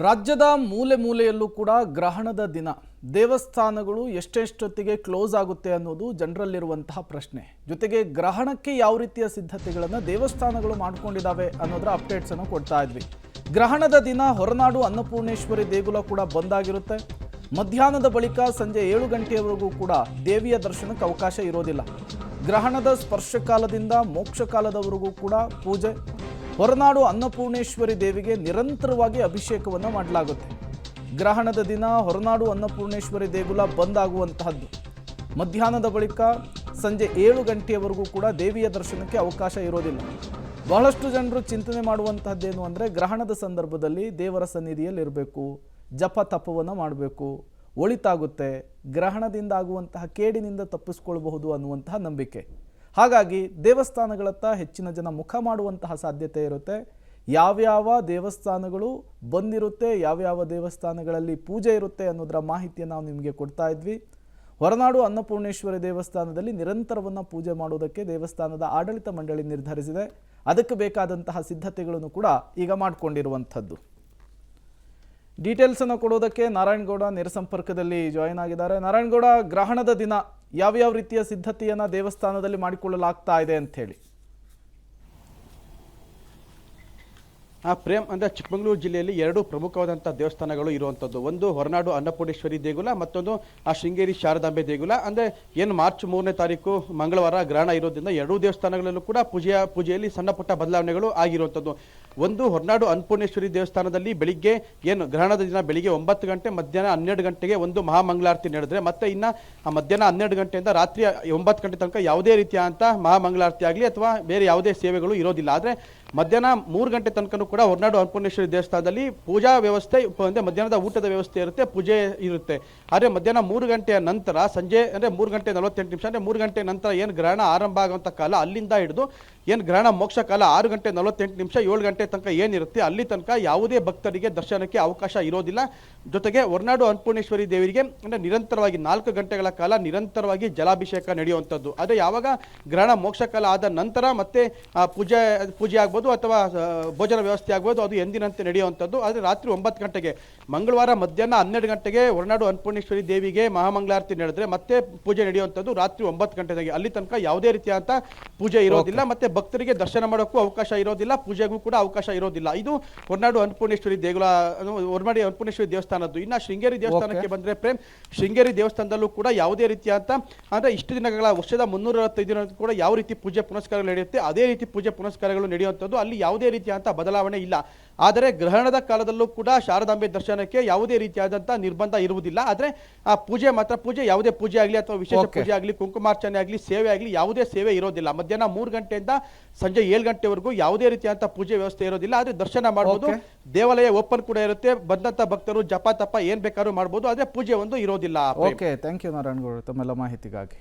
ರಾಜ್ಯದ ಮೂಲೆ ಮೂಲೆಯಲ್ಲೂ ಕೂಡ ಗ್ರಹಣದ ದಿನ ದೇವಸ್ಥಾನಗಳು ಎಷ್ಟೆಷ್ಟೊತ್ತಿಗೆ ಕ್ಲೋಸ್ ಆಗುತ್ತೆ ಅನ್ನೋದು ಜನರಲ್ಲಿರುವಂತಹ ಪ್ರಶ್ನೆ. ಜೊತೆಗೆ ಗ್ರಹಣಕ್ಕೆ ಯಾವ ರೀತಿಯ ಸಿದ್ಧತೆಗಳನ್ನು ದೇವಸ್ಥಾನಗಳು ಮಾಡಿಕೊಂಡಿದ್ದಾವೆ ಅನ್ನೋದರ ಅಪ್ಡೇಟ್ಸ್ ಅನ್ನು ಕೊಡ್ತಾ ಇದ್ವಿ. ಗ್ರಹಣದ ದಿನ ಹೊರನಾಡು ಅನ್ನಪೂರ್ಣೇಶ್ವರಿ ದೇಗುಲ ಕೂಡ ಬಂದಾಗಿರುತ್ತೆ. ಮಧ್ಯಾಹ್ನದ ಬಳಿಕ ಸಂಜೆ 7 ಗಂಟೆಯವರೆಗೂ ಕೂಡ ದೇವಿಯ ದರ್ಶನಕ್ಕೆ ಅವಕಾಶ ಇರೋದಿಲ್ಲ. ಗ್ರಹಣದ ಸ್ಪರ್ಶಕಾಲದಿಂದ ಮೋಕ್ಷಕಾಲದವರೆಗೂ ಕೂಡ ಪೂಜೆ. ಹೊರನಾಡು ಅನ್ನಪೂರ್ಣೇಶ್ವರಿ ದೇವಿಗೆ ನಿರಂತರವಾಗಿ ಅಭಿಷೇಕವನ್ನು ಮಾಡಲಾಗುತ್ತೆ. ಗ್ರಹಣದ ದಿನ ಹೊರನಾಡು ಅನ್ನಪೂರ್ಣೇಶ್ವರಿ ದೇಗುಲ ಬಂದಾಗುವಂತಹದ್ದು. ಮಧ್ಯಾಹ್ನದ ಬಳಿಕ ಸಂಜೆ 7 ಗಂಟೆಯವರೆಗೂ ಕೂಡ ದೇವಿಯ ದರ್ಶನಕ್ಕೆ ಅವಕಾಶ ಇರೋದಿಲ್ಲ. ಬಹಳಷ್ಟು ಜನರು ಚಿಂತನೆ ಮಾಡುವಂತಹದ್ದೇನು ಅಂದರೆ, ಗ್ರಹಣದ ಸಂದರ್ಭದಲ್ಲಿ ದೇವರ ಸನ್ನಿಧಿಯಲ್ಲಿ ಇರಬೇಕು, ಜಪ ತಪವನ್ನು ಮಾಡಬೇಕು, ಒಳಿತಾಗುತ್ತೆ, ಗ್ರಹಣದಿಂದ ಆಗುವಂತಹ ಕೇಡಿನಿಂದ ತಪ್ಪಿಸ್ಕೊಳ್ಬಹುದು ಅನ್ನುವಂತಹ ನಂಬಿಕೆ. ಹಾಗಾಗಿ ದೇವಸ್ಥಾನಗಳತ್ತ ಹೆಚ್ಚಿನ ಜನ ಮುಖ ಮಾಡುವಂತಹ ಸಾಧ್ಯತೆ ಇರುತ್ತೆ. ಯಾವ್ಯಾವ ದೇವಸ್ಥಾನಗಳು ಬಂದಿರುತ್ತೆ, ಯಾವ್ಯಾವ ದೇವಸ್ಥಾನಗಳಲ್ಲಿ ಪೂಜೆ ಇರುತ್ತೆ ಅನ್ನೋದರ ಮಾಹಿತಿಯನ್ನು ನಾವು ನಿಮಗೆ ಕೊಡ್ತಾ ಇದ್ವಿ. ಹೊರನಾಡು ಅನ್ನಪೂರ್ಣೇಶ್ವರಿ ದೇವಸ್ಥಾನದಲ್ಲಿ ನಿರಂತರವನ್ನು ಪೂಜೆ ಮಾಡುವುದಕ್ಕೆ ದೇವಸ್ಥಾನದ ಆಡಳಿತ ಮಂಡಳಿ ನಿರ್ಧರಿಸಿದೆ. ಅದಕ್ಕೆ ಬೇಕಾದಂತಹ ಸಿದ್ಧತೆಗಳನ್ನು ಕೂಡ ಈಗ ಮಾಡಿಕೊಂಡಿರುವಂಥದ್ದು. ಡೀಟೇಲ್ಸನ್ನು ಕೊಡೋದಕ್ಕೆ ನಾರಾಯಣಗೌಡ ನೇರ ಸಂಪರ್ಕದಲ್ಲಿ ಜಾಯಿನ್ ಆಗಿದ್ದಾರೆ. ನಾರಾಯಣಗೌಡ, ಗ್ರಹಣದ ದಿನ ಯಾವ್ಯಾವ ರೀತಿಯ ಸಿದ್ಧತೆಯನ್ನು ದೇವಸ್ಥಾನದಲ್ಲಿ ಮಾಡಿಕೊಳ್ಳಲಾಗ್ತಾ ಇದೆ ಅಂತ ಹೇಳಿ. ಪ್ರೇಮ್, ಅಂದರೆ ಚಿಕ್ಕಮಗಳೂರು ಜಿಲ್ಲೆಯಲ್ಲಿ 2 ಪ್ರಮುಖವಾದಂಥ ದೇವಸ್ಥಾನಗಳು ಇರುವಂಥದ್ದು. ಒಂದು ಹೊರನಾಡು ಅನ್ನಪೂರ್ಣೇಶ್ವರಿ ದೇಗುಲ, ಮತ್ತೊಂದು ಶೃಂಗೇರಿ ಶಾರದಾಂಬೆ ದೇಗುಲ. ಅಂದರೆ ಏನು ಮಾರ್ಚ್ 3ನೇ ತಾರೀಕು ಮಂಗಳವಾರ ಗ್ರಹಣ ಇರೋದ್ರಿಂದ 2 ದೇವಸ್ಥಾನಗಳಲ್ಲೂ ಕೂಡ ಪೂಜೆಯಲ್ಲಿ ಸಣ್ಣ ಪುಟ್ಟ ಬದಲಾವಣೆಗಳು ಆಗಿರುವಂಥದ್ದು. ಒಂದು ಹೊರನಾಡು ಅನ್ನಪೂರ್ಣೇಶ್ವರಿ ದೇವಸ್ಥಾನದಲ್ಲಿ ಬೆಳಿಗ್ಗೆ ಏನು ಗ್ರಹಣದ ದಿನ ಬೆಳಿಗ್ಗೆ 9 ಗಂಟೆ ಮಧ್ಯಾಹ್ನ 12 ಗಂಟೆಗೆ ಒಂದು ಮಹಾಮಂಗಳಾರತಿ ನಡೆದ್ರೆ, ಮತ್ತೆ ಇನ್ನು ಮಧ್ಯಾಹ್ನ 12 ಗಂಟೆಯಿಂದ ರಾತ್ರಿ 9 ಗಂಟೆ ತನಕ ಯಾವುದೇ ರೀತಿಯಾದಂಥ ಮಹಾಮಂಗಳಾರತಿ ಆಗಲಿ ಅಥವಾ ಬೇರೆ ಯಾವುದೇ ಸೇವೆಗಳು ಇರೋದಿಲ್ಲ. ಆದರೆ ಮಧ್ಯಾಹ್ನ 3 ಗಂಟೆ ತನಕನೂ ಕೂಡ ಹೊರನಾಡು ಅನ್ನಪೂರ್ಣೇಶ್ವರಿ ದೇವಸ್ಥಾನದಲ್ಲಿ ಪೂಜಾ ವ್ಯವಸ್ಥೆ ಅಂದರೆ ಮಧ್ಯಾಹ್ನದ ಊಟದ ವ್ಯವಸ್ಥೆ ಇರುತ್ತೆ, ಪೂಜೆ ಇರುತ್ತೆ. ಆದರೆ ಮಧ್ಯಾಹ್ನ 3 ಗಂಟೆಯ ನಂತರ ಸಂಜೆ ಅಂದರೆ 3 ಗಂಟೆ 48 ನಿಮಿಷ ಅಂದರೆ 3 ಗಂಟೆ ನಂತರ ಏನು ಗ್ರಹಣ ಆರಂಭ ಆಗುವಂಥ ಕಾಲ, ಅಲ್ಲಿಂದ ಹಿಡಿದು ಏನು ಗ್ರಹಣ ಮೋಕ್ಷ ಕಾಲ 6 ಗಂಟೆ 48 ನಿಮಿಷ 7 ಗಂಟೆ ತನಕ ಏನಿರುತ್ತೆ ಅಲ್ಲಿ ತನಕ ಯಾವುದೇ ಭಕ್ತರಿಗೆ ದರ್ಶನಕ್ಕೆ ಅವಕಾಶ ಇರೋದಿಲ್ಲ. ಜೊತೆಗೆ ಹೊರನಾಡು ಅನ್ನಪೂರ್ಣೇಶ್ವರಿ ದೇವರಿಗೆ ಅಂದರೆ ನಿರಂತರವಾಗಿ 4 ಗಂಟೆಗಳ ಕಾಲ ನಿರಂತರವಾಗಿ ಜಲಾಭಿಷೇಕ ನಡೆಯುವಂಥದ್ದು. ಆದರೆ ಯಾವಾಗ ಗ್ರಹಣ ಮೋಕ್ಷ ಕಾಲ ಆದ ನಂತರ ಮತ್ತೆ ಪೂಜೆ ಆಗ್ಬೋದು ಅಥವಾ ಭೋಜನ ವ್ಯವಸ್ಥೆ ಆಗ್ಬೋದು, ಅದು ಎಂದಿನಂತೆ ನಡೆಯುವಂಥದ್ದು. ಆದರೆ ರಾತ್ರಿ 9 ಗಂಟೆಗೆ ಮಂಗಳವಾರ ಮಧ್ಯಾಹ್ನ 12 ಗಂಟೆಗೆ ಹೊರನಾಡು ಅನ್ನಪೂರ್ಣೇಶ್ವರಿ ದೇವಿಗೆ ಮಹಾಮಂಗಳಾರತಿ ನಡೆದ್ರೆ ಮತ್ತೆ ಪೂಜೆ ನಡೆಯುವಂಥದ್ದು ರಾತ್ರಿ 9 ಗಂಟೆಗೆ. ಅಲ್ಲಿ ತನಕ ಯಾವುದೇ ರೀತಿಯಾದಂಥ ಪೂಜೆ ಇರೋದಿಲ್ಲ, ಮತ್ತೆ ಭಕ್ತರಿಗೆ ದರ್ಶನ ಮಾಡೋಕ್ಕೂ ಅವಕಾಶ ಇರೋದಿಲ್ಲ, ಪೂಜೆಗೂ ಕೂಡ ಅವಕಾಶ ಇರೋದಿಲ್ಲ. ಇದು ಹೊರನಾಡು ಅನ್ನಪೂರ್ಣೇಶ್ವರಿ ದೇಗುಲ, ಹೊರನಾಡು ಅನ್ನಪೂರ್ಣೇಶ್ವರಿ ದೇವಸ್ಥಾನದ್ದು. ಇನ್ನು ಶೃಂಗೇರಿ ದೇವಸ್ಥಾನಕ್ಕೆ ಬಂದರೆ ಪ್ರೇಮ್, ಶೃಂಗೇರಿ ದೇವಸ್ಥಾನದಲ್ಲೂ ಕೂಡ ಯಾವುದೇ ರೀತಿಯಾದಂಥ ಅಂದರೆ ಇಷ್ಟು ದಿನಗಳ ವರ್ಷದ 365 ದಿನ ಕೂಡ ಯಾವ ರೀತಿ ಪೂಜೆ ಪುನಸ್ಕಾರಗಳು ನಡೆಯುತ್ತೆ ಅದೇ ರೀತಿ ಪೂಜೆ ಪುನಸ್ಕಾರಗಳು ನಡೆಯುವಂಥದ್ದು. ಅಲ್ಲಿ ಯಾವುದೇ ರೀತಿಯಾದಂಥ ಬದಲಾವಣೆ ಇಲ್ಲ. ಆದರೆ ಗ್ರಹಣದ ಕಾಲದಲ್ಲೂ ಕೂಡ ಶಾರದಾಂಬೆ ದರ್ಶನಕ್ಕೆ ಯಾವುದೇ ರೀತಿಯಾದಂಥ ನಿರ್ಬಂಧ ಇರುವುದಿಲ್ಲ. ಆದರೆ ಆ ಪೂಜೆ ಮಾತ್ರ ಪೂಜೆ, ಯಾವುದೇ ಪೂಜೆ ಆಗಲಿ ಅಥವಾ ವಿಶೇಷ ಪೂಜೆ ಆಗಲಿ, ಕುಂಕುಮಾರ್ಚನೆ ಆಗಲಿ, ಸೇವೆ ಆಗಲಿ, ಯಾವುದೇ ಸೇವೆ ಇರೋದಿಲ್ಲ. ಮಧ್ಯಾಹ್ನ 3 ಗಂಟೆಯಿಂದ ಸಂಜೆ 7 ಗಂಟೆವರೆಗೂ ಯಾವುದೇ ರೀತಿಯಾದಂಥ ಪೂಜೆ ವ್ಯವಸ್ಥೆ ಇರೋದಿಲ್ಲ. ಆದರೆ ದರ್ಶನ ಮಾಡ್ಬೋದು, ದೇವಾಲಯ ಓಪನ್ ಕೂಡ ಇರುತ್ತೆ, ಬಂದಂಥ ಭಕ್ತರು ಜಪ ತಪ ಏನ್ ಬೇಕಾದ್ರೂ ಮಾಡ್ಬೋದು. ಆದರೆ ಪೂಜೆ ಒಂದು ಇರೋದಿಲ್ಲ. ಓಕೆ, ಥ್ಯಾಂಕ್ ಯು ನಾರಾಯಣಗೌಡ ತಮ್ಮೆಲ್ಲ ಮಾಹಿತಿಗಾಗಿ.